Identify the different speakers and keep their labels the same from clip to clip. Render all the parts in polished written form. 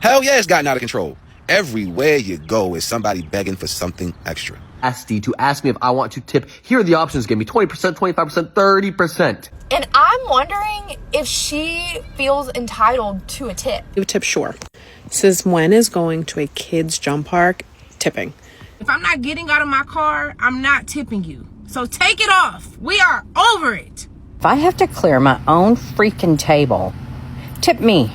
Speaker 1: Hell yeah, it's gotten out of control. Everywhere you go is somebody begging for something extra.
Speaker 2: To ask me if I want to tip. Here are the options. Give me 20%, 25%, 30%.
Speaker 3: And I'm wondering if she feels entitled to a tip.
Speaker 4: You tip, sure. Says when is going to a kid's jump park, tipping.
Speaker 5: If I'm not getting out of my car, I'm not tipping you. So take it off. We are over it.
Speaker 6: If I have to clear my own freaking table, tip me.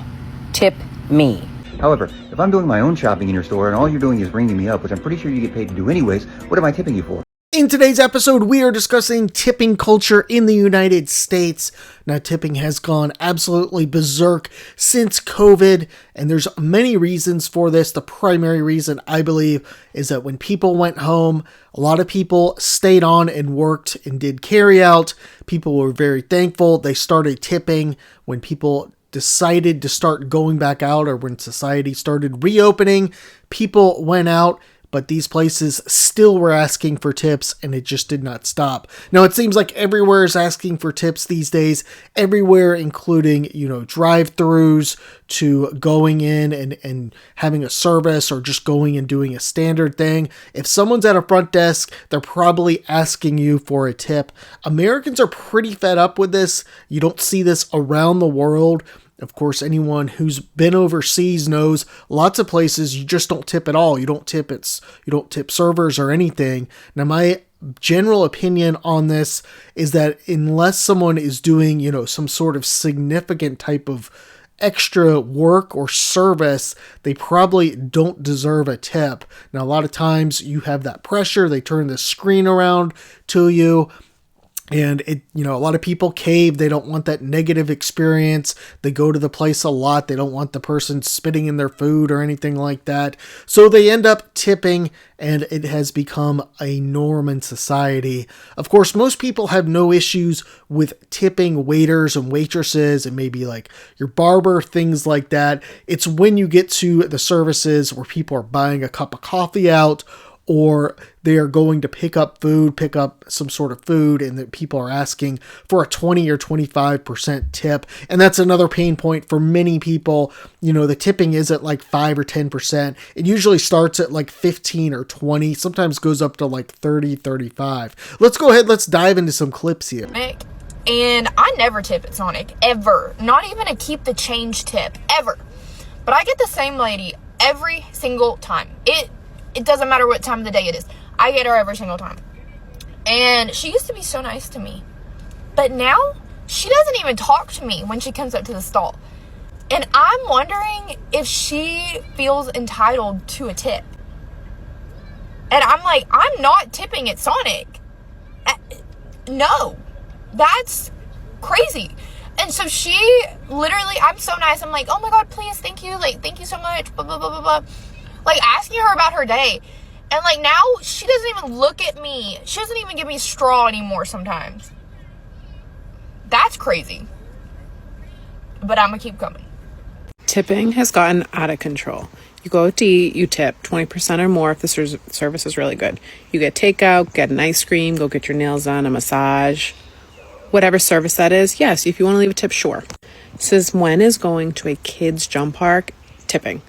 Speaker 6: Tip me.
Speaker 7: However, if I'm doing my own shopping in your store and all you're doing is ringing me up, which I'm pretty sure you get paid to do anyways, what am I tipping you for?
Speaker 8: In today's episode, we are discussing tipping culture in the United States. Now, tipping has gone absolutely berserk since COVID, and there's many reasons for this. The primary reason, I believe, is that when people went home, a lot of people stayed on and worked and did carry out. People were very thankful. They started tipping when people decided to start going back out, or when society started reopening. People went out, but these places still were asking for tips, and it just did not stop. Now, it seems like everywhere is asking for tips these days, everywhere, including, drive-thrus to going in and having a service, or just going and doing a standard thing. If someone's at a front desk, they're probably asking you for a tip. Americans are pretty fed up with this. You don't see this around the world. Of course, anyone who's been overseas knows lots of places you just don't tip at all. You don't tip servers or anything. Now, my general opinion on this is that unless someone is doing, some sort of significant type of extra work or service, they probably don't deserve a tip. Now, a lot of times you have that pressure. They turn the screen around to you. And a lot of people cave. They don't want that negative experience. They go to the place a lot. They don't want the person spitting in their food or anything like that. So they end up tipping, and it has become a norm in society. Of course, most people have no issues with tipping waiters and waitresses, and maybe like your barber, things like that. It's when you get to the services where people are buying a cup of coffee out, or they are going to pick up some sort of food, and that people are asking for a 20 or 25% tip. And that's another pain point for many people. The tipping is at like 5 or 10%. It usually starts at like 15 or 20, sometimes goes up to like 30, 35. Let's go ahead. Let's dive into some clips here.
Speaker 3: And I never tip at Sonic, ever. Not even a keep the change tip, ever. But I get the same lady every single time. It doesn't matter what time of the day it is. I get her every single time. And she used to be so nice to me. But now, she doesn't even talk to me when she comes up to the stall. And I'm wondering if she feels entitled to a tip. And I'm like, I'm not tipping at Sonic. No. That's crazy. And so she literally, I'm so nice. I'm like, oh my God, please, thank you. Like, thank you so much. Blah, blah, blah, blah, blah. Like, asking her about her day. And, like, now she doesn't even look at me. She doesn't even give me straw anymore sometimes. That's crazy. But I'm going to keep coming.
Speaker 4: Tipping has gotten out of control. You go to eat, you tip 20% or more if the service is really good. You get takeout, get an ice cream, go get your nails done, a massage, whatever service that is. Yes, if you want to leave a tip, sure. It says when is going to a kid's jump park, tipping.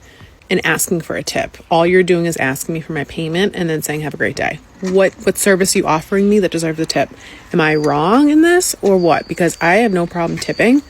Speaker 4: And asking for a tip. All you're doing is asking me for my payment and then saying have a great day. What service are you offering me that deserves a tip? Am I wrong in this or what? Because I have no problem tipping,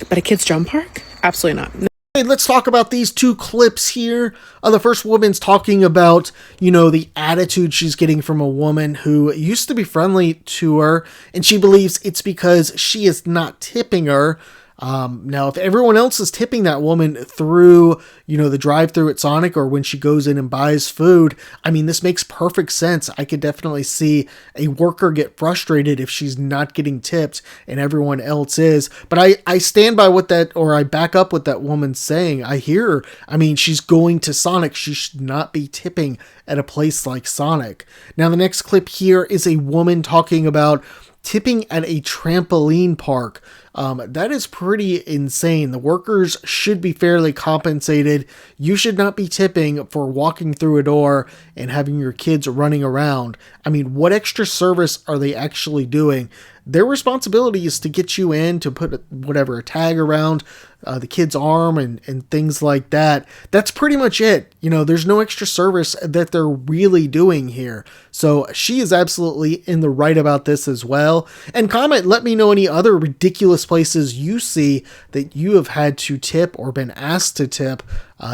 Speaker 4: but a kid's jump park? Absolutely not.
Speaker 8: Hey, let's talk about these two clips here. The first woman's talking about, the attitude she's getting from a woman who used to be friendly to her, and she believes it's because she is not tipping her. Now, if everyone else is tipping that woman through, the drive-thru at Sonic, or when she goes in and buys food, I mean, this makes perfect sense. I could definitely see a worker get frustrated if she's not getting tipped and everyone else is. But I stand by I back up what that woman's saying. I hear her. I mean, she's going to Sonic. She should not be tipping at a place like Sonic. Now, the next clip here is a woman talking about tipping at a trampoline park. That is pretty insane. The workers should be fairly compensated. You should not be tipping for walking through a door and having your kids running around. I mean, what extra service are they actually doing? Their responsibility is to get you in, to put a tag around the kid's arm and things like that. That's pretty much it. There's no extra service that they're really doing here. So she is absolutely in the right about this as well. And comment, let me know any other ridiculous places you see that you have had to tip or been asked to tip,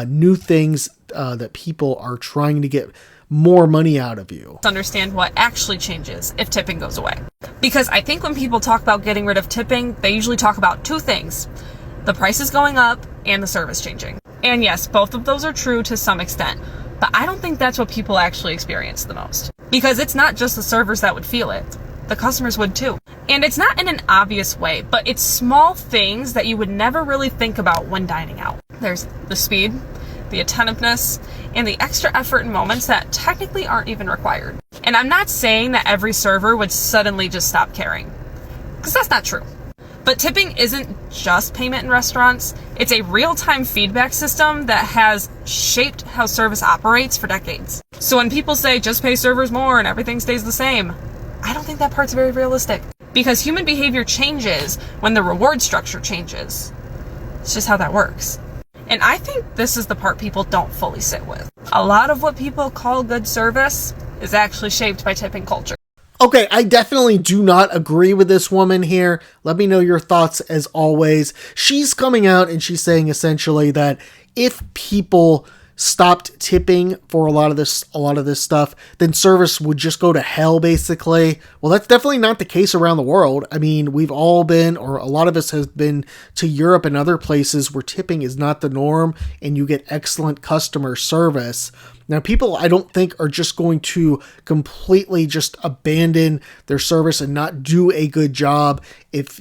Speaker 8: new things that people are trying to get more money out of you.
Speaker 9: Understand what actually changes if tipping goes away. Because I think when people talk about getting rid of tipping, they usually talk about two things: the prices going up and the service changing. And yes, both of those are true to some extent, but I don't think that's what people actually experience the most. Because it's not just the servers that would feel it, the customers would too. And it's not in an obvious way, but it's small things that you would never really think about when dining out. There's the speed, the attentiveness, and the extra effort in moments that technically aren't even required. And I'm not saying that every server would suddenly just stop caring, because that's not true. But tipping isn't just payment in restaurants. It's a real-time feedback system that has shaped how service operates for decades. So when people say just pay servers more and everything stays the same, I don't think that part's very realistic. Because human behavior changes when the reward structure changes. It's just how that works. And I think this is the part people don't fully sit with. A lot of what people call good service is actually shaped by tipping culture.
Speaker 8: Okay, I definitely do not agree with this woman here. Let me know your thoughts as always. She's coming out and she's saying essentially that if people stopped tipping for a lot of this stuff, then service would just go to hell, basically. Well, that's definitely not the case around the world. I mean, we've all been, or a lot of us have been, to Europe and other places where tipping is not the norm and you get excellent customer service. Now, people, I don't think, are just going to completely just abandon their service and not do a good job if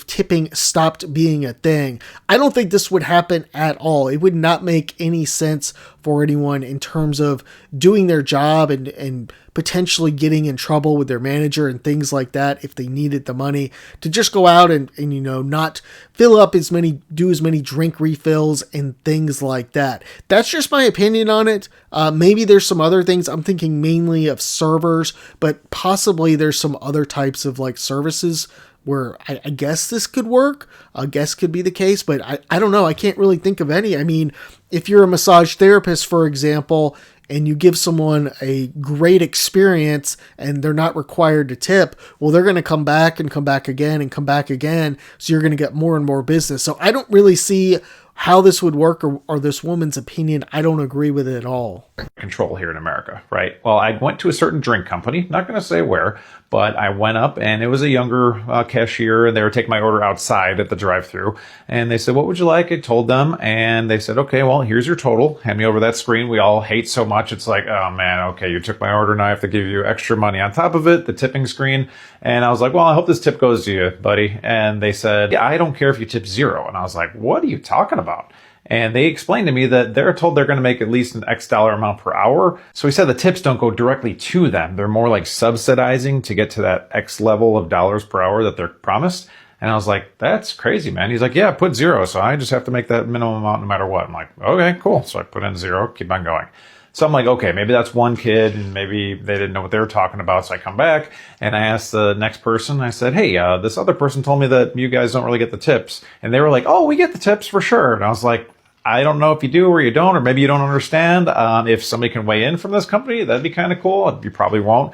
Speaker 8: tipping stopped being a thing. I don't think this would happen at all. It would not make any sense for anyone in terms of doing their job and potentially getting in trouble with their manager and things like that if they needed the money to just go out and not fill up do as many drink refills and things like that. That's just my opinion on it. Maybe there's some other things. I'm thinking mainly of servers, but possibly there's some other types of services where I guess this could work. I guess could be the case, but I don't know. I can't really think of any. I mean, if you're a massage therapist, for example, and you give someone a great experience and they're not required to tip, well, they're going to come back and come back again and come back again. So you're going to get more and more business. So I don't really see how this would work or this woman's opinion. I don't agree with it at all.
Speaker 10: Control here in America, right? Well, I went to a certain drink company, not going to say where, but I went up and it was a younger cashier and they were taking my order outside at the drive-thru. And they said, "What would you like?" I told them and they said, "Okay, well, here's your total. Hand me over that screen." We all hate so much. It's like, oh man, okay, you took my order. Now I have to give you extra money on top of it, the tipping screen. And I was like, "Well, I hope this tip goes to you, buddy." And they said, "Yeah, I don't care if you tip zero." And I was like, "What are you talking about?" And they explained to me that they're told they're going to make at least an X dollar amount per hour. So he said the tips don't go directly to them. They're more like subsidizing to get to that X level of dollars per hour that they're promised. And I was like, that's crazy, man. He's like, "Yeah, put zero. So I just have to make that minimum amount no matter what." I'm like, okay, cool. So I put in zero, keep on going. So I'm like, okay, maybe that's one kid and maybe they didn't know what they were talking about. So I come back and I asked the next person, I said, "Hey, this other person told me that you guys don't really get the tips." And they were like, "Oh, we get the tips for sure." And I was like, I don't know if you do or you don't, or maybe you don't understand. If somebody can weigh in from this company, that'd be kind of cool. You probably won't.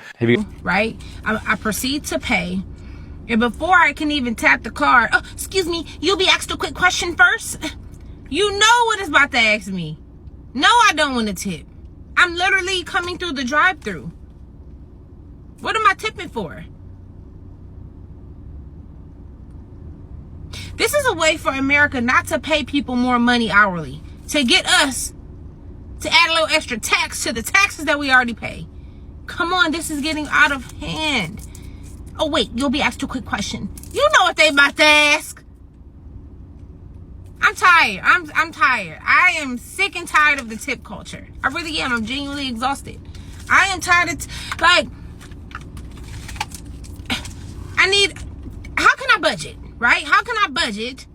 Speaker 5: Right? I proceed to pay. And before I can even tap the card, "Oh, excuse me, you'll be asked a quick question first." You know what it's about to ask me. No, I don't want to tip. I'm literally coming through the drive-thru. What am I tipping for? This is a way for America not to pay people more money hourly, to get us to add a little extra tax to the taxes that we already pay. Come on, this is getting out of hand. Oh wait, you'll be asked a quick question. You know what they about to ask. I'm tired. I'm tired. I am sick and tired of the tip culture. I really am. I'm genuinely exhausted. I am tired of how can I budget? right? How can I budget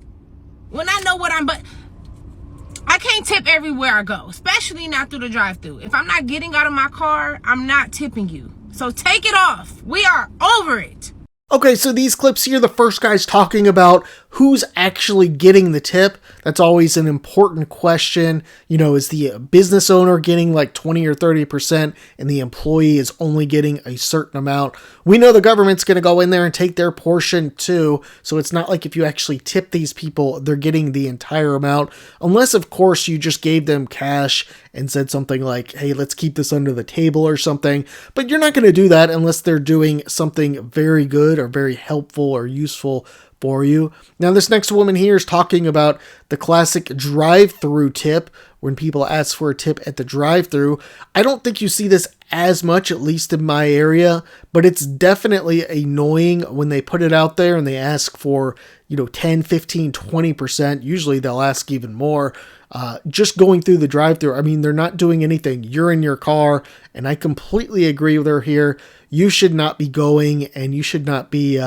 Speaker 5: when I know what I can't tip everywhere I go, especially not through the drive-thru. If I'm not getting out of my car, I'm not tipping you. So take it off. We are over it.
Speaker 8: Okay, so these clips here, the first guy's talking about who's actually getting the tip. That's always an important question. You know, is the business owner getting like 20 or 30% and the employee is only getting a certain amount? We know the government's going to go in there and take their portion too. So it's not like if you actually tip these people, they're getting the entire amount. Unless, of course, you just gave them cash and said something like, hey, let's keep this under the table or something. But you're not going to do that unless they're doing something very good or very helpful or useful for you. Now, this next woman here is talking about the classic drive-through tip when people ask for a tip at the drive-through. I don't think you see this as much, at least in my area, but it's definitely annoying when they put it out there and they ask for, 10, 15, 20%. Usually they'll ask even more. Just going through the drive-thru, I mean, they're not doing anything. You're in your car, and I completely agree with her here. You should not be going, and you should not be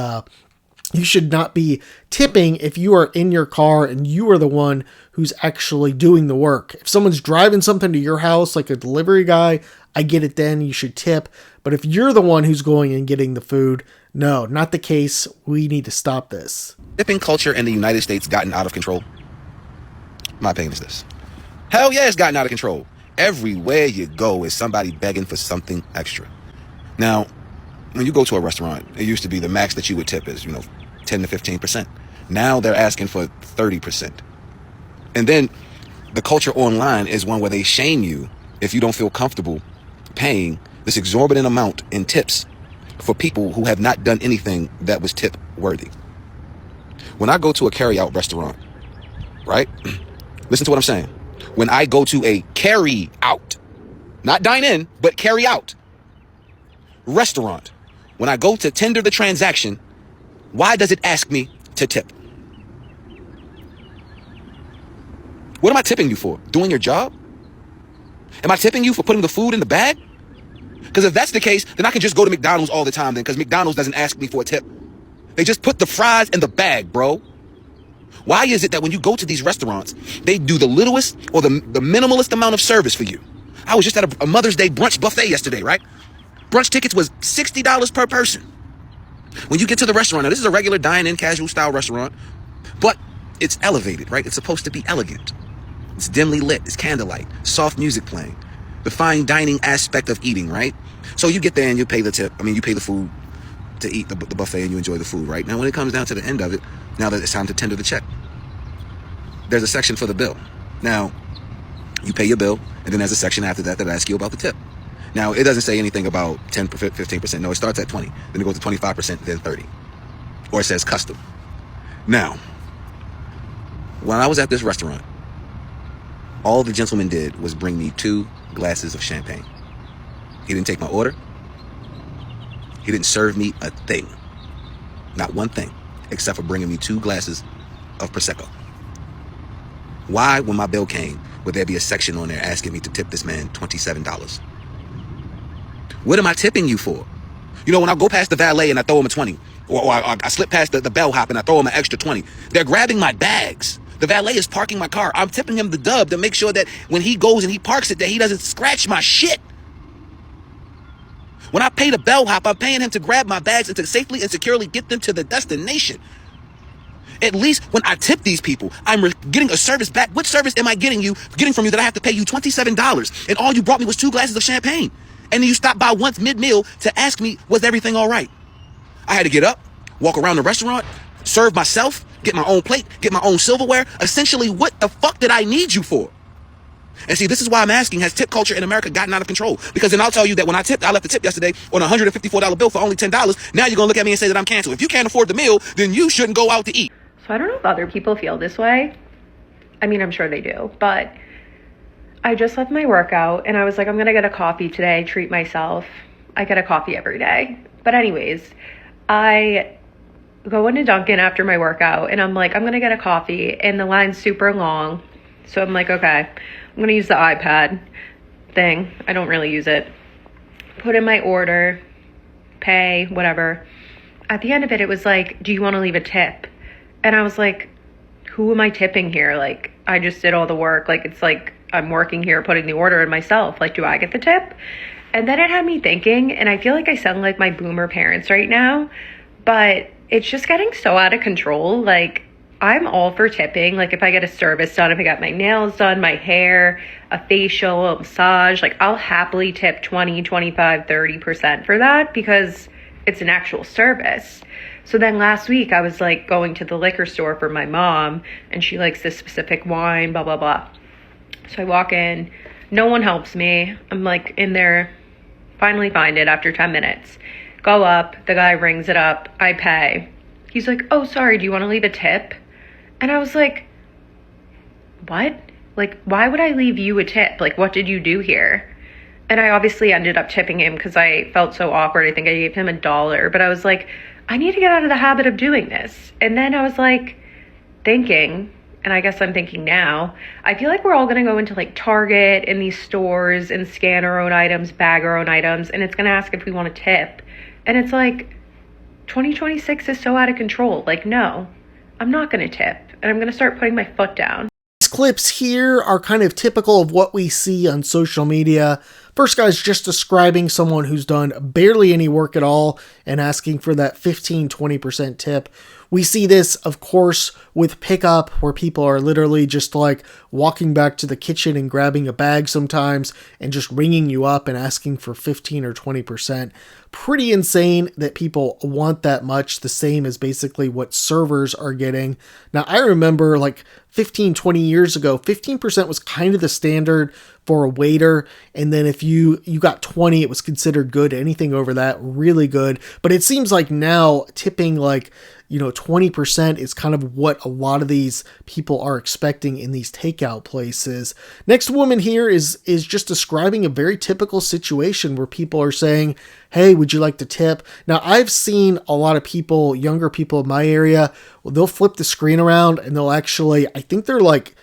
Speaker 8: tipping if you are in your car and you are the one who's actually doing the work. If someone's driving something to your house, like a delivery guy, I get it then, you should tip. But if you're the one who's going and getting the food, no, not the case. We need to stop this.
Speaker 1: Tipping culture in the United States gotten out of control? My opinion is this. Hell yeah, it's gotten out of control. Everywhere you go is somebody begging for something extra. Now, when you go to a restaurant, it used to be the max that you would tip is, 10 to 15%. Now they're asking for 30%. And then the culture online is one where they shame you if you don't feel comfortable paying this exorbitant amount in tips for people who have not done anything that was tip worthy. When I go to a carry-out restaurant, right? Listen to what I'm saying. When I go to a carry-out, not dine-in, but carry-out restaurant, when I go to tender the transaction, why does it ask me to tip? What am I tipping you for? Doing your job? Am I tipping you for putting the food in the bag? Because if that's the case, then I can just go to McDonald's all the time then, because McDonald's doesn't ask me for a tip. They just put the fries in the bag, bro. Why is it that when you go to these restaurants, they do the littlest or the minimalist amount of service for you? I was just at a Mother's Day brunch buffet yesterday, right? Brunch tickets was $60 per person. When you get to the restaurant, now this is a regular dine-in casual style restaurant, but it's elevated, right? It's supposed to be elegant. It's dimly lit, it's candlelight, soft music playing, the fine dining aspect of eating, right? So you get there and you pay the tip. You pay the food to eat the buffet and you enjoy the food, right? Now, when it comes down to the end of it, now that it's time to tender the check, there's a section for the bill. Now, you pay your bill, and then there's a section after that asks you about the tip. Now, it doesn't say anything about 10, 15%. No, it starts at 20. Then it goes to 25%, then 30. Or it says custom. Now, when I was at this restaurant, all the gentleman did was bring me 2 glasses of champagne. He didn't take my order. He didn't serve me a thing. Not one thing, except for bringing me 2 glasses of Prosecco. Why, when my bill came, would there be a section on there asking me to tip this man $27? What am I tipping you for? When I go past the valet and I throw him a 20, or I slip past the bellhop and I throw him an extra 20, they're grabbing my bags. The valet is parking my car. I'm tipping him the dub to make sure that when he goes and he parks it, that he doesn't scratch my shit. When I pay the bellhop, I'm paying him to grab my bags and to safely and securely get them to the destination. At least when I tip these people, I'm getting a service back. What service am I getting from you that I have to pay you $27 and all you brought me was 2 glasses of champagne? And then you stopped by once mid-meal to ask me, was everything all right? I had to get up, walk around the restaurant, serve myself, get my own plate, get my own silverware. Essentially, what the fuck did I need you for? And see, this is why I'm asking, has tip culture in America gotten out of control? Because then I'll tell you that when I left the tip yesterday on a $154 bill for only $10. Now you're going to look at me and say that I'm canceled. If you can't afford the meal, then you shouldn't go out to eat.
Speaker 11: So I don't know if other people feel this way. I'm sure they do, but I just left my workout and I was like, I'm going to get a coffee today, treat myself. I get a coffee every day. But anyways, I go into Dunkin' after my workout and I'm like, I'm going to get a coffee and the line's super long. So I'm like, okay, I'm going to use the iPad thing. I don't really use it. Put in my order, pay, whatever. At the end of it, it was like, do you want to leave a tip? And I was like, who am I tipping here? Like, I just did all the work. Like, it's like I'm working here, putting the order in myself. Like, do I get the tip? And then it had me thinking, and I feel like I sound like my boomer parents right now, but it's just getting so out of control. Like, I'm all for tipping. Like, if I get a service done, if I got my nails done, my hair, a facial, a massage, like, I'll happily tip 20, 25, 30% for that because it's an actual service. So then last week I was like going to the liquor store for my mom, and she likes this specific wine, blah, blah, blah. So I walk in, no one helps me. I'm like in there, finally find it after 10 minutes. Go up, the guy rings it up, I pay. He's like, oh, sorry, do you want to leave a tip? And I was like, what? Like, why would I leave you a tip? Like, what did you do here? And I obviously ended up tipping him because I felt so awkward. I think I gave him $1, but I was like, I need to get out of the habit of doing this. And then I was like thinking, and I guess I'm thinking now, I feel like we're all going to go into like Target and these stores and scan our own items, bag our own items, and it's going to ask if we want a tip. And it's like, 2026 is so out of control. Like, no, I'm not going to tip, and I'm going to start putting my foot down.
Speaker 8: These clips here are kind of typical of what we see on social media. First guy's just describing someone who's done barely any work at all and asking for that 15-20% tip. We see this, of course, with pickup, where people are literally just like walking back to the kitchen and grabbing a bag sometimes and just ringing you up and asking for 15 or 20%. Pretty insane that people want that much, the same as basically what servers are getting. Now, I remember like 15, 20 years ago, 15% was kind of the standard for a waiter, and then if you got 20, it was considered good. Anything over that, really good. But it seems like now tipping like 20% is kind of what a lot of these people are expecting in these takeout places. Next woman here is just describing a very typical situation where people are saying, hey, would you like to tip? Now, I've seen a lot of people, younger people in my area, they'll flip the screen around and they'll actually, I think they're like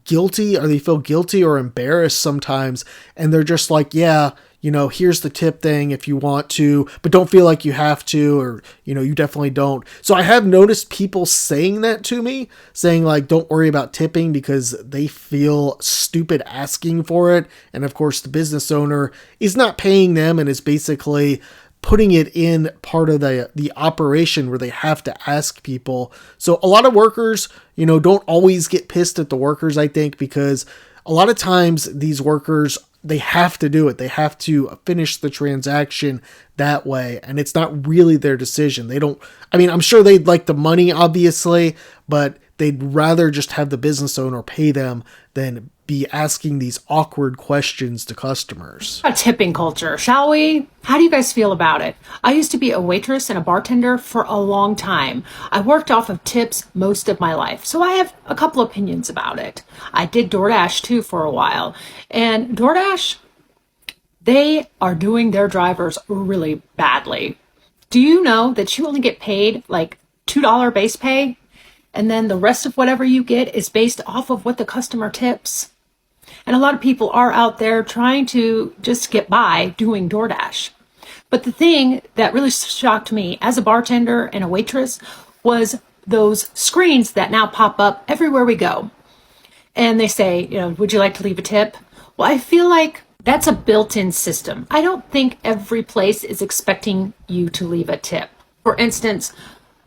Speaker 8: guilty, or they feel guilty or embarrassed sometimes, and they're just like, yeah, here's the tip thing if you want to, but don't feel like you have to, or, you definitely don't. So I have noticed people saying that to me, saying like, don't worry about tipping because they feel stupid asking for it. And of course, the business owner is not paying them and is basically putting it in part of the operation where they have to ask people. So a lot of workers, don't always get pissed at the workers, I think, because a lot of times these workers, they have to do it. They have to finish the transaction that way. And it's not really their decision. I'm sure they'd like the money, obviously, but they'd rather just have the business owner pay them than be asking these awkward questions to customers.
Speaker 12: A tipping culture, shall we? How do you guys feel about it? I used to be a waitress and a bartender for a long time. I worked off of tips most of my life, so I have a couple opinions about it. I did DoorDash too for a while, and DoorDash, they are doing their drivers really badly. Do you know that you only get paid like $2 base pay? And then the rest of whatever you get is based off of what the customer tips. And a lot of people are out there trying to just get by doing DoorDash. But the thing that really shocked me as a bartender and a waitress was those screens that now pop up everywhere we go. And they say, would you like to leave a tip? Well, I feel like that's a built-in system. I don't think every place is expecting you to leave a tip. For instance,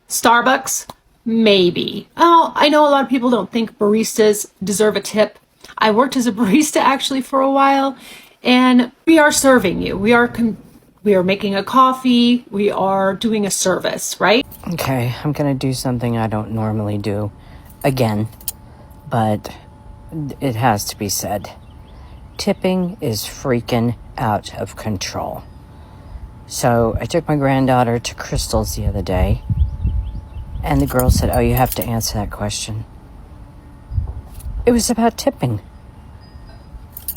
Speaker 12: Starbucks, maybe. Oh, I know a lot of people don't think baristas deserve a tip. I worked as a barista actually for a while, and we are serving you. We are making a coffee. We are doing a service, right?
Speaker 6: Okay, I'm gonna do something I don't normally do again, but it has to be said. Tipping is freaking out of control. So I took my granddaughter to Crystal's the other day, and the girl said, oh, you have to answer that question. It was about tipping.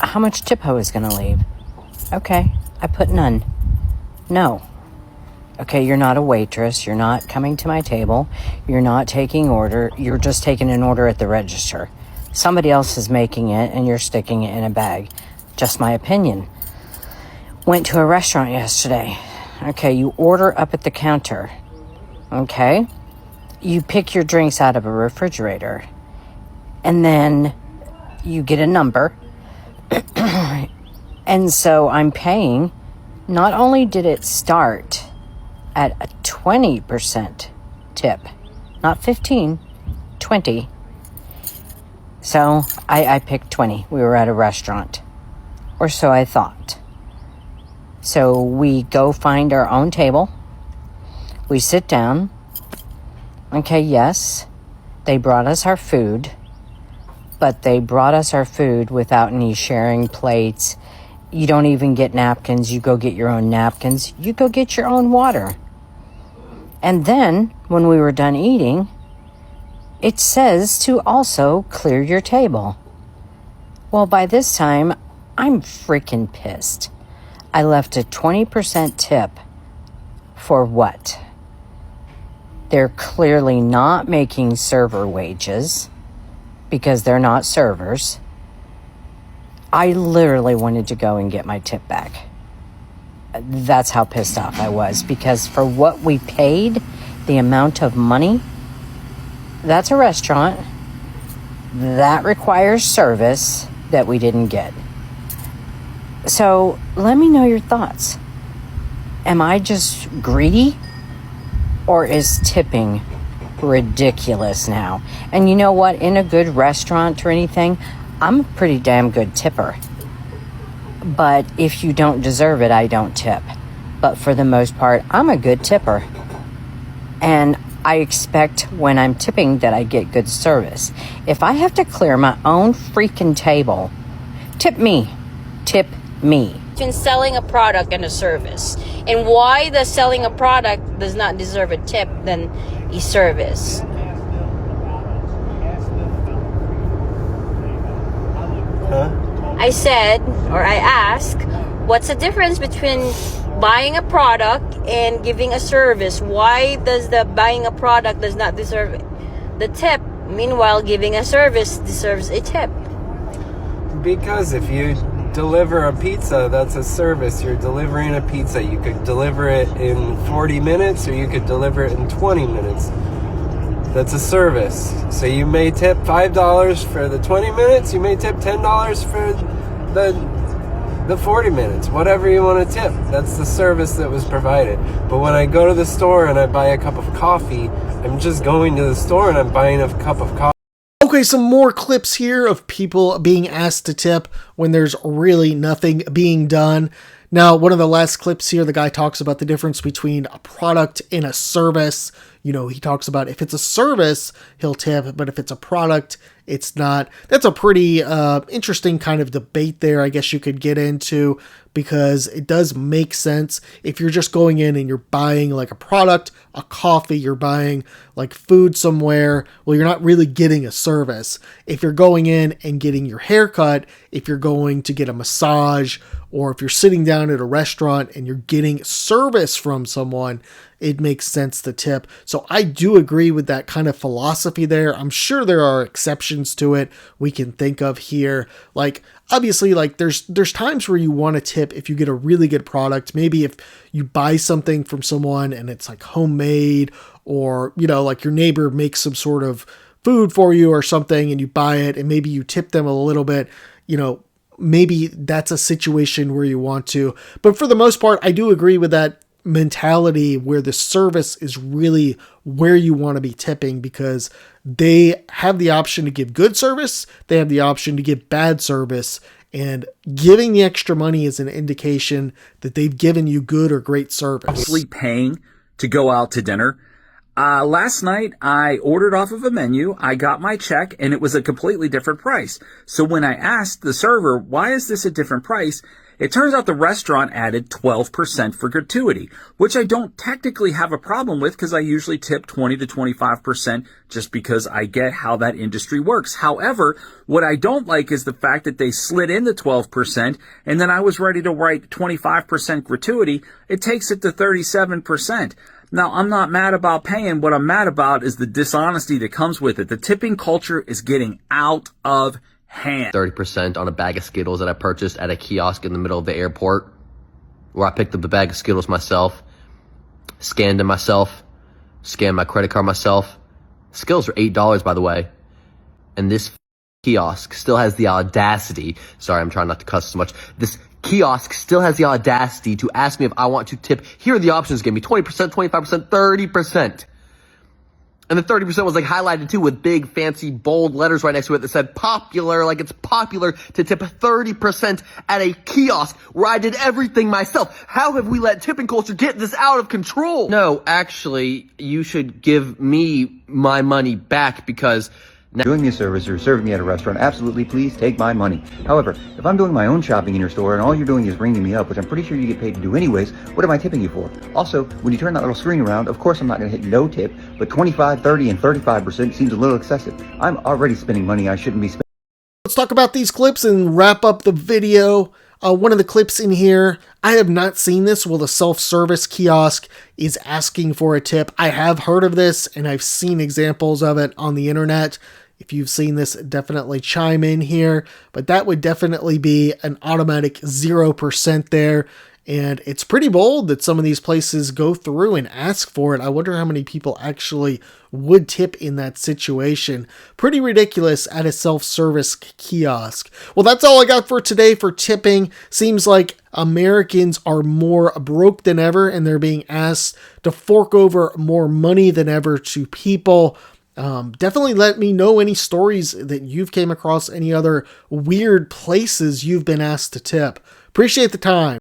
Speaker 6: How much tip I was going to leave. Okay, I put none. No. Okay, you're not a waitress. You're not coming to my table. You're not taking order. You're just taking an order at the register. Somebody else is making it, and you're sticking it in a bag. Just my opinion. Went to a restaurant yesterday. Okay, you order up at the counter. Okay? you pick your drinks out of a refrigerator and then you get a number. And so I'm paying. Not only did it start at a 20% tip, not 15, 20. So I picked 20. We were at a restaurant, or so I thought. So we go find our own table. We sit down. Okay, yes, they brought us our food, but they brought us our food without any sharing plates. You don't even get napkins. You go get your own napkins. You go get your own water. And then, when we were done eating, it says to also clear your table. Well, by this time, I'm freaking pissed. I left a 20% tip for what? They're clearly not making server wages because they're not servers. I literally wanted to go and get my tip back. That's how pissed off I was, because for what we paid, the amount of money, that's a restaurant. That requires service that we didn't get. So let me know your thoughts. Am I just greedy? Or is tipping ridiculous now? And you know what? In a good restaurant or anything, I'm a pretty damn good tipper. But if you don't deserve it, I don't tip. But for the most part, I'm a good tipper. And I expect when I'm tipping that I get good service. If I have to clear my own freaking table, tip me. Tip me.
Speaker 13: Between selling a product and a service, and why the selling a product does not deserve a tip than a service. I said, or I asked, what's the difference between buying a product and giving a service? Why does the buying a product does not deserve the tip, meanwhile giving a service deserves a tip?
Speaker 14: Because if you deliver a pizza, that's a service. You're delivering a pizza. You could deliver it in 40 minutes or you could deliver it in 20 minutes. That's a service. So you may tip $5 for the 20 minutes. You may tip $10 for the 40 minutes. Whatever you want to tip. That's the service that was provided. But when I go to the store and I buy a cup of coffee, I'm just going to the store and I'm buying a cup of coffee.
Speaker 8: Okay, some more clips here of people being asked to tip when there's really nothing being done. Now, one of the last clips here, the guy talks about the difference between a product and a service. You know, he talks about if it's a service, he'll tip, but if it's a product, it's not. That's a pretty interesting kind of debate there, I guess you could get into, because it does make sense. If you're just going in and you're buying like a product, a coffee, you're buying like food somewhere, well, you're not really getting a service. If you're going in and getting your hair cut, if you're going to get a massage, or if you're sitting down at a restaurant and you're getting service from someone, it makes sense to tip. So I do agree with that kind of philosophy there. I'm sure there are exceptions to it we can think of here. Like, obviously, like there's times where you want to tip if you get a really good product. Maybe if you buy something from someone and it's like homemade, or, you know, like your neighbor makes some sort of food for you or something and you buy it and maybe you tip them a little bit, you know, maybe that's a situation where you want to. But for the most part, I do agree with that mentality where the service is really where you want to be tipping, because they have the option to give good service, they have the option to give bad service, and giving the extra money is an indication that they've given you good or great service.
Speaker 15: Actually paying to go out to dinner. Last night I ordered off of a menu, I got my check, and it was a completely different price. So when I asked the server, why is this a different price? It turns out the restaurant added 12% for gratuity, which I don't technically have a problem with because I usually tip 20 to 25% just because I get how that industry works. However, what I don't like is the fact that they slid in the 12% and then I was ready to write 25% gratuity. It takes it to 37%. Now, I'm not mad about paying. What I'm mad about is the dishonesty that comes with it. The tipping culture is getting out of hand.
Speaker 2: 30% on a bag of Skittles that I purchased at a kiosk in the middle of the airport, where I picked up the bag of Skittles myself, scanned them myself, scanned my credit card myself, Skittles are $8, by the way. And this kiosk still has the audacity, sorry, I'm trying not to cuss so much. This kiosk still has the audacity to ask me if I want to tip. Here are the options. Give me 20%, 25%, 30%. And the 30% was like highlighted too with big fancy bold letters right next to it that said popular, like it's popular to tip 30% at a kiosk where I did everything myself. How have we let tipping culture get this out of control? No, actually, you should give me my money back because
Speaker 7: doing me a service or serving me at a restaurant, absolutely, please take my money. However, if I'm doing my own shopping in your store and all you're doing is ringing me up, which I'm pretty sure you get paid to do anyways, what am I tipping you for? Also, when you turn that little screen around, of course I'm not going to hit no tip, but 25, 30, and 35% seems a little excessive. I'm already spending money I shouldn't be spending.
Speaker 8: Let's talk about these clips and wrap up the video. One of the clips in here, I have not seen this. Well, the self-service kiosk is asking for a tip. I have heard of this and I've seen examples of it on the internet. If you've seen this, definitely chime in here. But that would definitely be an automatic 0% there. And it's pretty bold that some of these places go through and ask for it. I wonder how many people actually would tip in that situation. Pretty ridiculous at a self-service kiosk. Well, that's all I got for today for tipping. Seems like Americans are more broke than ever, and they're being asked to fork over more money than ever to people. Definitely let me know any stories that you've came across, any other weird places you've been asked to tip. Appreciate the time.